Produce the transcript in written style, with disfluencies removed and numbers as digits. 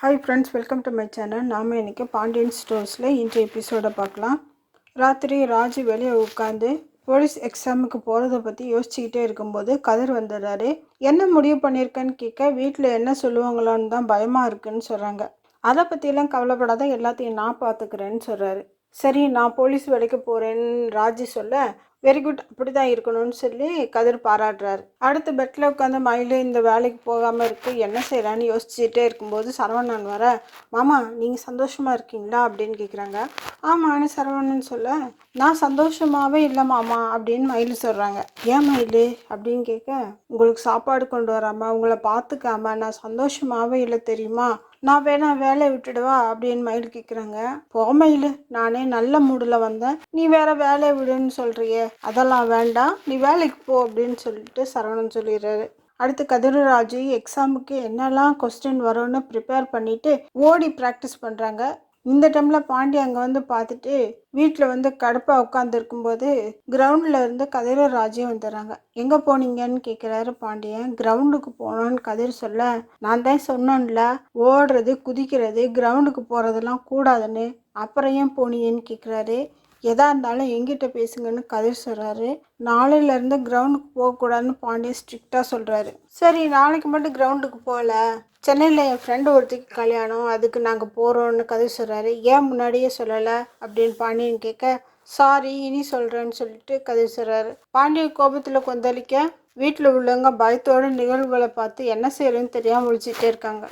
Hi friends, welcome to my channel. நாம் இன்றைக்கி பாண்டியன் ஸ்டோர்ஸில் இன்றைய எபிசோடை பார்க்கலாம். ராத்திரி ராஜு வெளியே உட்காந்து போலீஸ் எக்ஸாமுக்கு போகிறத பற்றி யோசிச்சுக்கிட்டே இருக்கும்போது கதிர் வந்துடுறாரு. என்ன முடிவு பண்ணியிருக்கேன்னு கேட்க, வீட்டில் என்ன சொல்லுவாங்களான்னு தான் பயமாக இருக்குன்னு சொல்கிறாங்க. அதை பற்றியெல்லாம் கவலைப்படாத, எல்லாத்தையும் நான் பார்த்துக்கிறேன்னு சொல்கிறாரு. சரி, நான் போலீஸ் வேலைக்கு போகிறேன்னு ராஜு சொல்ல, வெரி குட், அப்படி தான் இருக்கணும்னு சொல்லி கதிர் பாராட்டுறாரு. அடுத்து பெட்டில் உட்காந்து மயில் இந்த வேலைக்கு போகாமல் இருக்கு, என்ன செய்யலான்னு யோசிச்சுட்டே இருக்கும்போது சரவணன் வர, மாமா நீங்கள் சந்தோஷமாக இருக்கீங்களா அப்படின்னு கேட்குறாங்க. ஆமான்னு சரவணன் சொல்ல, நான் சந்தோஷமாகவே இல்லை மாமா அப்படின்னு மயில் சொல்கிறாங்க. ஏன் மயில் அப்படின்னு கேட்க, உங்களுக்கு சாப்பாடு கொண்டு வராமல் உங்களை பார்த்துக்காம நான் சந்தோஷமாகவே இல்லை தெரியுமா, நான் வேணா வேலையை விட்டுடுவா அப்படின்னு மயில் கேட்குறாங்க. போ மயில், நானே நல்ல மூடில் வந்தேன், நீ வேற வேலையை விடுன்னு சொல்கிறியே, அதெல்லாம் வேண்டாம், நீ வேலைக்கு போ அப்படின்னு சொல்லிட்டு சரவணன் சொல்லிடுறாரு. அடுத்து கதிரராஜு எக்ஸாமுக்கு என்னெல்லாம் கொஸ்டின் வரும்னு ப்ரிப்பேர் பண்ணிட்டு ஓடி ப்ராக்டிஸ் பண்ணுறாங்க. இந்த டைமில் பாண்டி அங்கே வந்து பார்த்துட்டு வீட்டில் வந்து கடுப்பாக உட்காந்துருக்கும்போது கிரவுண்டில் இருந்து கதிரும் ராஜும் வந்துடுறாங்க. எங்கே போனீங்கன்னு கேட்குறாரு பாண்டியன். கிரவுண்டுக்கு போனோன்னு கதிர் சொல்ல, நான் தான் சொன்னேன்ல, ஓடுறது குதிக்கிறது கிரவுண்டுக்கு போகிறதெல்லாம் கூடாதுன்னு, அப்புறம் ஏன் போனீங்கன்னு கேட்குறாரு. எதா இருந்தாலும் எங்கிட்ட பேசுங்கன்னு கதிர் சொல்கிறாரு. நாளையிலேருந்து கிரவுண்டுக்கு போகக்கூடாதுன்னு பாண்டியன் ஸ்ட்ரிக்டாக சொல்கிறாரு. சரி, நாளைக்கு மட்டும் கிரவுண்டுக்கு போகல, சென்னையில் என் ஃப்ரெண்டு ஒருத்திக்கு கல்யாணம், அதுக்கு நாங்கள் போகிறோன்னு கதிர் சொல்கிறாரு. ஏன் முன்னாடியே சொல்லலை அப்படின்னு பாண்டியன் கேட்க, சாரி இனி சொல்கிறேன்னு சொல்லிட்டு கதிர் சொல்கிறாரு. பாண்டியன் கோபத்தில் கொந்தளிக்க வீட்டில் உள்ளவங்க பயத்தோட நிகழ்வுகளை பார்த்து என்ன செய்யறதுன்னு தெரியாமல் முழிச்சிட்டே இருக்காங்க.